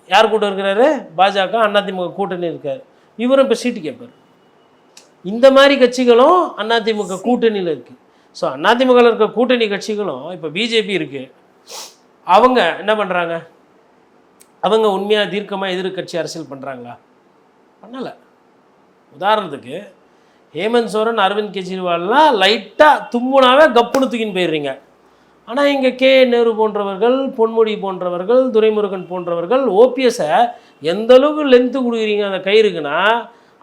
யார் கூட்டம் இருக்கிறாரு? பாஜக அதிமுக கூட்டணி இருக்கார். இவரும் இப்போ சீட்டு கேட்பார். இந்த மாதிரி கட்சிகளும் அதிமுக கூட்டணியில் இருக்குது. ஸோ அதிமுகவில் இருக்க கூட்டணி கட்சிகளும் இப்போ பிஜேபி இருக்குது. அவங்க என்ன பண்ணுறாங்க? அவங்க உண்மையாக தீர்க்கமாக எதிர்கட்சி அரசியல் பண்ணுறாங்களா? பண்ணலை. உதாரணத்துக்கு ஹேமந்த் சோரன், அரவிந்த் கெஜ்ரிவால்லாம் லைட்டாக தும்முனாவே கப்புன்னு தூக்கின்னு போயிடுறீங்க. ஆனால் இங்கே கே நேரு போன்றவர்கள், பொன்முடி போன்றவர்கள், துரைமுருகன் போன்றவர்கள் ஓபிஎஸை எந்த அளவுக்கு லென்த்து கொடுக்குறீங்க அந்த கயிறுக்குன்னா,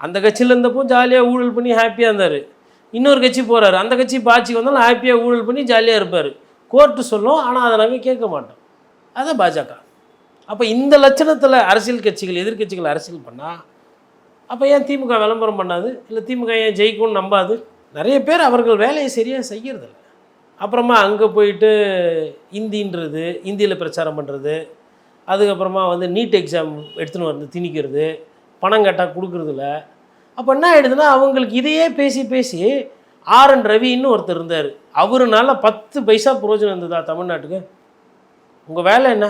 அந்த கட்சியில் இருந்தப்போ ஜாலியாக ஊழல் பண்ணி ஹாப்பியாக இருந்தார். இன்னொரு கட்சி போகிறாரு, அந்த கட்சி பாட்சி வந்தாலும் ஹாப்பியாக ஊழல் பண்ணி ஜாலியாக இருப்பார். கோர்ட்டு சொல்லும், ஆனால் அதை நாங்கள் கேட்க மாட்டோம். அதுதான் பாஜக. அப்போ இந்த லட்சணத்தில் அரசியல் கட்சிகள், எதிர்கட்சிகள் அரசியல் பண்ணால் அப்போ ஏன் திமுக விளம்பரம் பண்ணாது? இல்லை திமுக ஏன் ஜெயிக்கும்னு நம்பாது? நிறைய பேர் அவர்கள் வேலையை சரியாக செய்கிறதில்ல. அப்புறமா அங்கே போயிட்டு ஹிந்தின்றது, ஹிந்தியில் பிரச்சாரம் பண்ணுறது, அதுக்கப்புறமா நீட் எக்ஸாம் எடுத்துன்னு வந்து திணிக்கிறது, பணம் கேட்டால் கொடுக்குறதில்ல. அப்போ என்ன ஆகிடுதுன்னா, அவங்களுக்கு இதையே பேசி பேசி ஆர்என் ரவின்னு ஒருத்தர் இருந்தார். அவருனால 10 பைசா பிரயோஜனம் இருந்ததா தமிழ்நாட்டுக்கு? உங்கள் வேலை என்ன?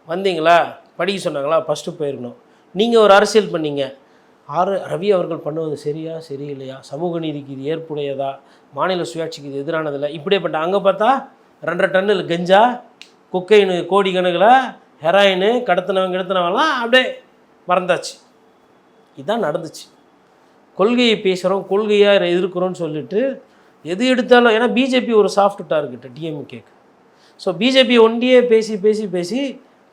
வந்தீங்களா, படிக்க சொன்னாங்களா, ஃபஸ்ட்டு போயிருக்கணும். நீங்கள் ஒரு அரசியல் பண்ணீங்க. ரவி அவர்கள் பண்ணுவது சரியா சரியில்லையா, சமூக நீதிக்கு இது ஏற்புடையதா, மாநில சுயாட்சிக்கு இது எதிரானதில்லை, இப்படியே பண்ணிட்டு அங்கே பார்த்தா 2.5 டன்னு கஞ்சா, கொக்கைனு கோடி கணக்கில், ஹெராயினு கடத்தினவங்கலாம் அப்படியே மறந்தாச்சு. இதுதான் நடந்துச்சு. கொள்கையை பேசுகிறோம், கொள்கையாக எதிர்க்கிறோன்னு சொல்லிட்டு எது எடுத்தாலும், ஏன்னா பிஜேபி ஒரு சாஃப்ட் டார்கெட்டு டிஎம்கேக்கு. ஸோ பிஜேபி ஒண்டியே பேசி பேசி பேசி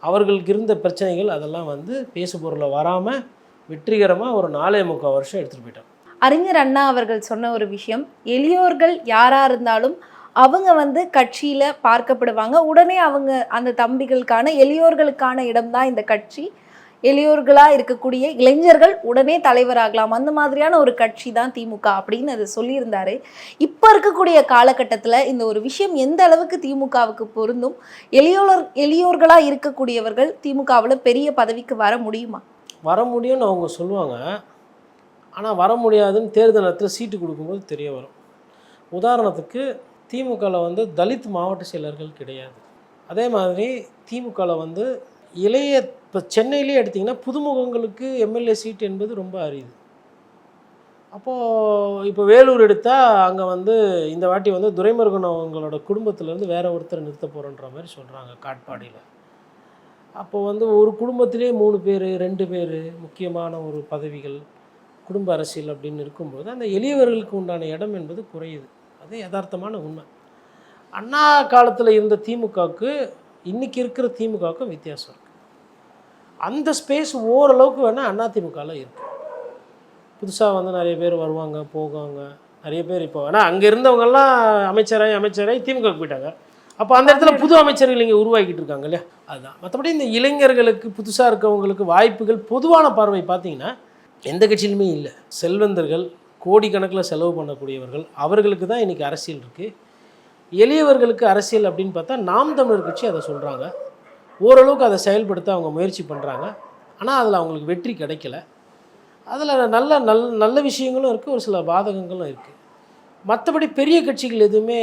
அவர்களுக்கு இருந்த பிரச்சனைகள் அதெல்லாம் பேசு பொருளை வராமல் வெற்றிகரமாக ஒரு 4.25 வருஷம் எடுத்துகிட்டு போயிட்டாங்க. அறிஞர் அண்ணா அவர்கள் சொன்ன ஒரு விஷயம், எளியோர்கள் யாராக இருந்தாலும் அவங்க கட்சியில் பார்க்கப்படுவாங்க. உடனே அவங்க அந்த தம்பிகளுக்கான எளியோர்களுக்கான இடம்தான் இந்த கட்சி. எளியோர்களாக இருக்கக்கூடிய இளைஞர்கள் உடனே தலைவராகலாம். அந்த மாதிரியான ஒரு கட்சி தான் திமுக அப்படின்னு அது சொல்லியிருந்தாரு. இப்போ இருக்கக்கூடிய காலகட்டத்தில் இந்த ஒரு விஷயம் எந்த அளவுக்கு திமுகவுக்கு பொருந்தும்? எளியோர்களாக இருக்கக்கூடியவர்கள் திமுகவில் பெரிய பதவிக்கு வர முடியுமா? வர முடியும்னு அவங்க சொல்லுவாங்க. ஆனால் வர முடியாதுன்னு தேர்தல் நேரத்தில் சீட்டு கொடுக்கும்போது தெரிய வரும். உதாரணத்துக்கு திமுகவில் தலித் மாவட்ட செயலர்கள் கிடையாது. அதே மாதிரி திமுகவில் இளைய, இப்போ சென்னையிலே எடுத்திங்கன்னா புதுமுகங்களுக்கு எம்எல்ஏ சீட் என்பது ரொம்ப அரிது. அப்போது இப்போ வேலூர் எடுத்தால் அங்கே இந்த வாட்டி துரைமுருகன் அவங்களோட குடும்பத்திலேருந்து வேற ஒருத்தர் நிறுத்த போகிறன்ற மாதிரி சொல்கிறாங்க காட்பாடியில். அப்போது ஒரு குடும்பத்திலே 3 பேர் 2 பேர் முக்கியமான ஒரு பதவிகள், குடும்ப அரசியல் அப்படின்னு இருக்கும்போது அந்த எளியவர்களுக்கு உண்டான இடம் என்பது குறையுது. அது யதார்த்தமான உண்மை. அண்ணா காலத்தில் இருந்த திமுகவுக்கு இன்றைக்கி இருக்கிற திமுகவுக்கும் வித்தியாசம் இருக்குது. அந்த ஸ்பேஸ் ஓரளவுக்கு வேணால் அதிமுகவில் இருக்குது. புதுசாக நிறைய பேர் வருவாங்க போவாங்க. நிறைய பேர் இப்போ வேணால் அங்கே இருந்தவங்கெல்லாம் அமைச்சராகி திமுகவுக்கு போயிட்டாங்க. அப்போ அந்த இடத்துல புது அமைச்சர்கள் இங்கே உருவாக்கிட்டு இருக்காங்க இல்லையா? அதுதான். மற்றபடி இந்த இளைஞர்களுக்கு, புதுசாக இருக்கவங்களுக்கு வாய்ப்புகள் பொதுவான பார்வை பார்த்திங்கன்னா எந்த கட்சியிலுமே இல்லை. செல்வந்தர்கள், கோடிக்கணக்கில் செலவு பண்ணக்கூடியவர்கள், அவர்களுக்கு தான் இன்றைக்கி அரசியல் இருக்குது. எளியவர்களுக்கு அரசியல் அப்படின்னு பார்த்தா நாம் தமிழர் கட்சி அதை சொல்கிறாங்க. ஓரளவுக்கு அதை செயல்படுத்த அவங்க முயற்சி பண்ணுறாங்க. ஆனால் அதில் அவங்களுக்கு வெற்றி கிடைக்கல. அதில் நல்ல விஷயங்களும் இருக்குது, ஒரு சில பாதகங்களும் இருக்குது. மற்றபடி பெரிய கட்சிகள் எதுவுமே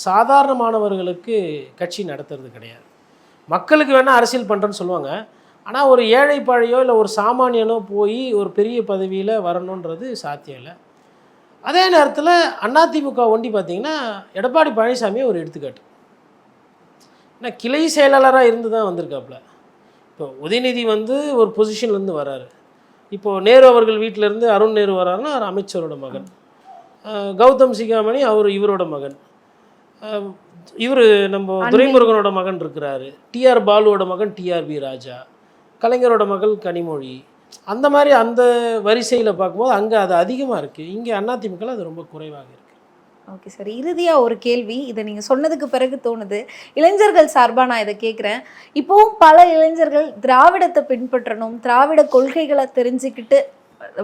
சாதாரணமானவர்களுக்கு கட்சி நடத்துறது கிடையாது. மக்களுக்கு வேணால் அரசியல் பண்ணுறேன்னு சொல்லுவாங்க. ஆனால் ஒரு ஏழை பாழையோ இல்லை ஒரு சாமானியனோ போய் ஒரு பெரிய பதவியில் வரணுன்றது சாத்தியம் இல்லை. அதே நேரத்தில் அதிமுக ஒண்டி பார்த்திங்கன்னா எடப்பாடி பழனிசாமியை ஒரு எடுத்துக்காட்டு. ஏன்னா கிளை செயலாளராக இருந்து தான் வந்திருக்காப்புல. இப்போ உதயநிதி ஒரு பொசிஷன்லேருந்து வராரு. இப்போது நேரு அவர்கள் வீட்டிலேருந்து அருண் நேரு வராருன்னா அவர் அமைச்சரோட மகன். கௌதம் சிகாமணி இவரோட மகன். இவர் நம்ம துரைமுருகனோட மகன் இருக்கிறாரு. டிஆர் பாலுவோட மகன் டிஆர்பி ராஜா. கலைஞரோட மகள் கனிமொழி. அந்த மாதிரி அந்த வரிசையில் பார்க்கும்போது அங்கே அது அதிகமாக இருக்குது. இங்கே அதிமுகவில் அது ரொம்ப குறைவாக இருக்குது. ஓகே சார், இறுதியாக ஒரு கேள்வி, இதை நீங்கள் சொன்னதுக்கு பிறகு தோணுது, இளைஞர்கள் சார்பாக நான் இதை கேட்குறேன். இப்போவும் பல இளைஞர்கள் திராவிடத்தை பின்பற்றணும், திராவிட கொள்கைகளை தெரிஞ்சுக்கிட்டு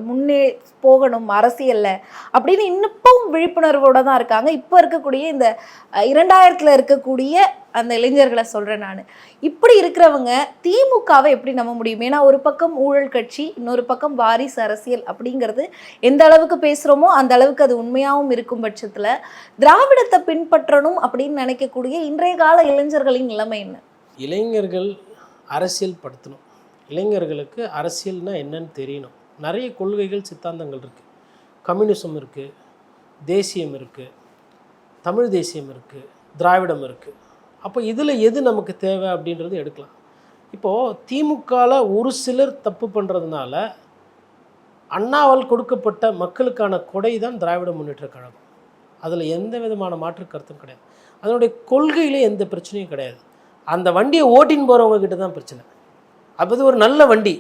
முன்னே போகணும் அரசியல்ல அப்படின்னு இன்னும் விழிப்புணர்வோட தான் இருக்காங்க. இப்போ இருக்கக்கூடிய இந்த 2000 இருக்கக்கூடிய அந்த இளைஞர்களை சொல்கிறேன் நான். இப்படி இருக்கிறவங்க திமுகவை எப்படி நம்ப முடியும்? ஏன்னா ஒரு பக்கம் ஊழல் கட்சி, இன்னொரு பக்கம் வாரிசு அரசியல் அப்படிங்கிறது எந்த அளவுக்கு பேசுகிறோமோ அந்த அளவுக்கு அது உண்மையாகவும் இருக்கும் பட்சத்தில் திராவிடத்தை பின்பற்றணும் அப்படின்னு நினைக்கக்கூடிய இன்றைய கால இளைஞர்களின் நிலைமை என்ன? இளைஞர்கள் அரசியல் படுத்தணும். இளைஞர்களுக்கு அரசியல்னால் என்னன்னு தெரியணும். நிறைய கொள்கைகள் சித்தாந்தங்கள் இருக்குது. கம்யூனிசம் இருக்குது, தேசியம் இருக்குது, தமிழ் தேசியம் இருக்குது, திராவிடம் இருக்குது. அப்போ இதில் எது நமக்கு தேவை அப்படின்றது எடுக்கலாம். இப்போது திமுகவில் ஒரு சிலர் தப்பு பண்ணுறதுனால அண்ணாவால் கொடுக்கப்பட்ட மக்களுக்கான கொடை தான் திராவிட முன்னேற்ற கழகம். அதில் எந்த விதமான மாற்று கருத்தும் கிடையாது. அதனுடைய கொள்கையிலே எந்த பிரச்சனையும் கிடையாது. அந்த வண்டியை ஓட்டின்னு போகிறவங்க கிட்ட தான் பிரச்சனை. அப்போ இது ஒரு நல்ல வண்டி,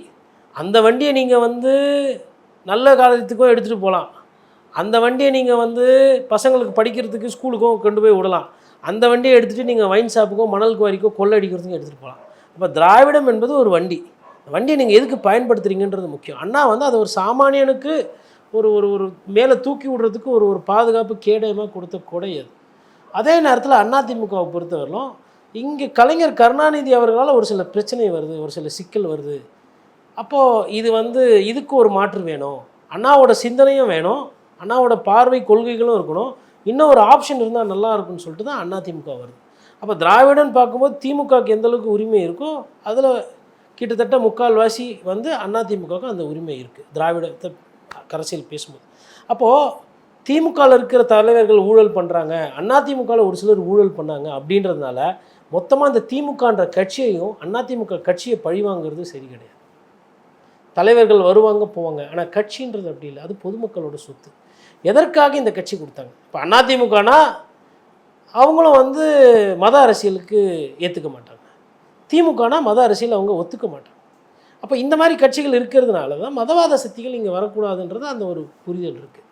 அந்த வண்டியை நீங்கள் நல்ல காலத்துக்கும் எடுத்துகிட்டு போகலாம். அந்த வண்டியை நீங்கள் பசங்களுக்கு படிக்கிறதுக்கு ஸ்கூலுக்கும் கொண்டு போய் விடலாம். அந்த வண்டியை எடுத்துகிட்டு நீங்கள் வைன் ஷாப்புக்கோ மணல் குவாரிக்கோ கொள்ளை அடிக்கிறதுக்கும் எடுத்துகிட்டு போகலாம். அப்போ திராவிடம் என்பது ஒரு வண்டி. வண்டியை நீங்கள் எதுக்கு பயன்படுத்துகிறீங்கன்றது முக்கியம். அண்ணா அது ஒரு சாமானியனுக்கு ஒரு ஒரு ஒரு மேலே தூக்கி விடுறதுக்கு ஒரு பாதுகாப்பு கேடயமாக கொடுத்த கொடை அது. அதே நேரத்தில் அதிமுகவை பொறுத்தவரையிலும் இங்கே கலைஞர் கருணாநிதி அவர்களால் ஒரு சில பிரச்சனை வருது, ஒரு சில சிக்கல் வருது. அப்போது இதுக்கு ஒரு மாற்று வேணும், அண்ணாவோட சிந்தனையும் வேணும், அண்ணாவோட பார்வை கொள்கைகளும் இருக்கணும், இன்னும் ஒரு ஆப்ஷன் இருந்தால் நல்லா இருக்குன்னு சொல்லிட்டு தான் அதிமுக வருது. அப்போ திராவிடன் பார்க்கும்போது திமுகவுக்கு எந்த அளவுக்கு உரிமை இருக்கோ அதில் கிட்டத்தட்ட முக்கால்வாசி அதிமுகவுக்கு அந்த உரிமை இருக்குது திராவிடத்தை அரசியல் பேசும்போது. அப்போது திமுகவில் இருக்கிற தலைவர்கள் ஊழல் பண்ணுறாங்க, அதிமுகவில் ஒரு சிலர் ஊழல் பண்ணாங்க அப்படின்றதுனால மொத்தமாக இந்த திமுகன்ற கட்சியையும் அதிமுக கட்சியை பழிவாங்கிறது சரி கிடையாது. தலைவர்கள் வருவாங்க போவாங்க, ஆனால் கட்சின்றது அப்படி இல்லை, அது பொதுமக்களோட சொத்து. எதற்காக இந்த கட்சி கொடுத்தாங்க? இப்போ அதிமுகனா அவங்களும் மத அரசியலுக்கு ஏற்றுக்க மாட்டாங்க, திமுகனா மத அரசியல் அவங்க ஒத்துக்க மாட்டாங்க. அப்போ இந்த மாதிரி கட்சிகள் இருக்கிறதுனால தான் மதவாத சக்திகள் இங்கே வரக்கூடாதுன்றது அந்த ஒரு புரிதல் இருக்குது.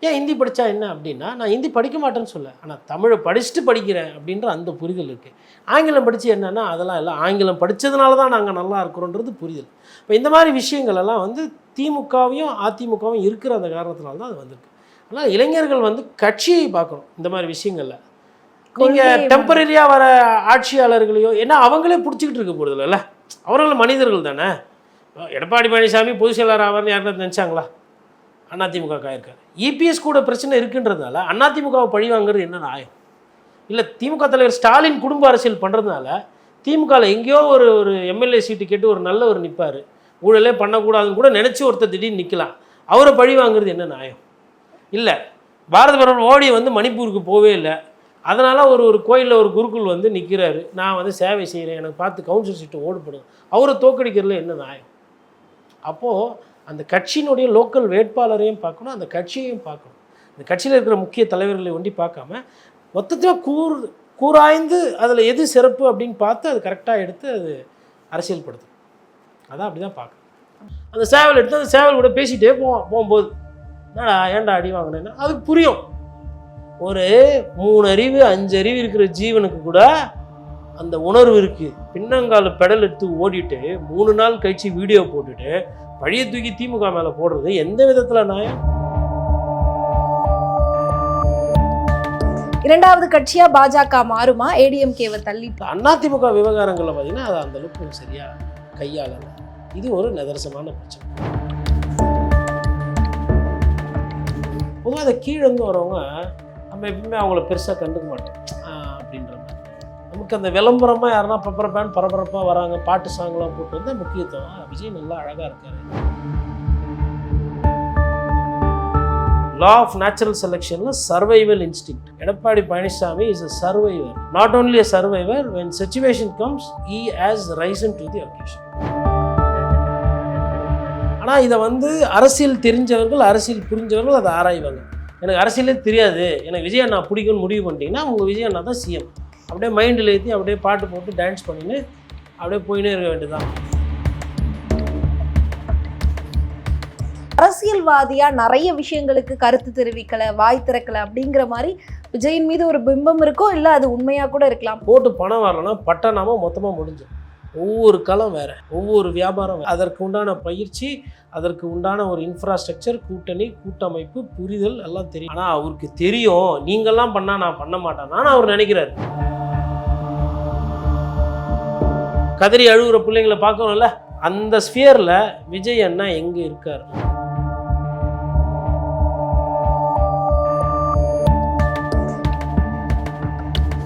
ஏன் ஹிந்தி படித்தா என்ன அப்படின்னா, நான் ஹிந்தி படிக்க மாட்டேன்னு சொல்ல, ஆனால் தமிழை படிச்சுட்டு படிக்கிறேன் அப்படின்ற அந்த புரிதல் இருக்குது. ஆங்கிலம் படித்து என்னென்னா அதெல்லாம் இல்லை, ஆங்கிலம் படித்ததுனால தான் நாங்கள் நல்லா இருக்கிறோன்றது புரிதல். இப்போ இந்த மாதிரி விஷயங்கள் எல்லாம் திமுகவையும் அதிமுகவும் இருக்கிற அந்த காரணத்தினால தான் அது வந்திருக்கு. ஆனால் இளைஞர்கள் கட்சியை பார்க்கணும் இந்த மாதிரி விஷயங்களில். நீங்கள் டெம்பரரியாக வர ஆட்சியாளர்களையோ ஏன்னா அவங்களே பிடிச்சிக்கிட்டு இருக்க போகிறதில்ல, இல்லை அவர்கள் மனிதர்கள் தானே. எடப்பாடி பழனிசாமி பொதுச் செயலாளர் ஆவார்னு யாருன்னா நினச்சாங்களா? அதிமுக இருக்காரு. இபிஎஸ் கூட பிரச்சனை இருக்குன்றதுனால அதிமுகவை பழி வாங்குறது என்ன நியாயம்? இல்லை திமுக தலைவர் ஸ்டாலின் குடும்ப அரசியல் பண்ணுறதுனால திமுகவில் எங்கேயோ ஒரு எம்எல்ஏ சீட்டு கேட்டு ஒரு நல்லவர் நிற்பார், ஊழலே பண்ணக்கூடாதுன்னு கூட நினச்சி ஒருத்தர் திடீர்னு நிற்கலாம், அவரை பழி வாங்குறது என்ன நியாயம்? இல்லை பாரத பிரதமர் மோடி மணிப்பூருக்கு போவே இல்லை, அதனால் ஒரு கோயிலில் ஒரு குருக்குள் நிற்கிறாரு, நான் சேவை செய்கிறேன், எனக்கு பார்த்து கவுன்சில் சீட்டு ஓடுபடும், அவரை தோக்கடிக்கிறதுல என்ன நியாயம்? அப்போது அந்த கட்சியினுடைய லோக்கல் வேட்பாளரையும் பார்க்கணும், அந்த கட்சியையும் பார்க்கணும். இந்த கட்சியில் இருக்கிற முக்கிய தலைவர்களை ஒண்டி பார்க்காம மொத்தத்தில் கூராய்ந்து அதில் எது சிறப்பு அப்படின்னு பார்த்து அது கரெக்டாக எடுத்து அது அரசியல்படுத்தும். அதான் அப்படி தான் பார்க்கணும். அந்த சேவல் எடுத்து அந்த சேவல் கூட பேசிகிட்டே போகும்போது என்னடா ஏன்டா அடி வாங்கினேன்னா அதுக்கு புரியும். ஒரு 3 அறிவு 5 அறிவு இருக்கிற ஜீவனுக்கு கூட அந்த உணர்வு இருக்குது. பின்னங்கால பெடல் எடுத்து ஓடிட்டு 3 நாள் கழிச்சு வீடியோ போட்டுட்டு பழைய தூக்கி திமுக மேலே போடுறது எந்த விதத்தில் நியாயம்? இரண்டாவது கட்சியா பாஜக மாறுமா? ஏடிஎம்கேவை தள்ளி அதிமுக விவகாரங்களில் பார்த்தீங்கன்னா அது அந்த அளவுக்கு சரியா கையாளல. இது ஒரு நிதர்சனமான பிரச்சனை. பொதுவாக அதை கீழேருந்து வரவங்க நம்ம எப்பவுமே அவங்கள பெருசாக கண்டுக்க மாட்டோம் அப்படின்ற மாதிரி. நமக்கு அந்த விளம்பரமாக யாருன்னா பரபரப்பாக வராங்க, பாட்டு சாங்லாம் போட்டு முக்கியத்துவம். விஜய் நல்லா அழகாக இருக்காரு. லா ஆஃப் நேச்சுரல் செலெக்ஷனில் survival instinct. Edappadi Palaniswami is a survivor. Not only a survivor, when situation comes, he has risen to the occasion. ஆனால் இதை அரசியல் தெரிஞ்சவர்கள், அரசியல் புரிஞ்சவர்கள் அதை ஆராய்வாங்க. எனக்கு அரசியலே தெரியாது, எனக்கு விஜய் அண்ணா பிடிக்கும்னு முடிவு பண்ணிட்டீங்கன்னா உங்கள் விஜய் அண்ணா தான் சிஎம். அப்படியே மைண்டில் ஏற்றி அப்படியே பாட்டு போட்டு டான்ஸ் பண்ணின்னு அப்படியே போயினே இருக்க வேண்டியதுதான். அரசியல்வாதியா நிறைய விஷயங்களுக்கு கருத்து தெரிவிக்கல, வாய் திறக்கல அப்படிங்கிற மாதிரி விஜயின் மீது ஒரு பிம்பம் இருக்கும். இல்ல அது உண்மையா கூட இருக்கலாம். போட்டு பணம் வரலன்னா பட்டனாம மொத்தமாக முடிஞ்சிடும். ஒவ்வொரு களம் வேறு, ஒவ்வொரு வியாபாரம் வேறு. அதற்கு உண்டான பயிற்சி, அதற்கு உண்டான ஒரு இன்ஃப்ராஸ்ட்ரக்சர், கூட்டணி, கூட்டமைப்பு, புரிதல் எல்லாம் தெரியும். ஆனால் அவருக்கு தெரியும் நீங்கள்லாம் பண்ணால் நான் பண்ண மாட்டேன்னு அவர் நினைக்கிறாரு. கதறி அழுகுற பிள்ளைங்களை பார்க்கணும்ல, அந்த ஸ்பியரில் விஜய் அண்ணா எங்கே இருக்கார்?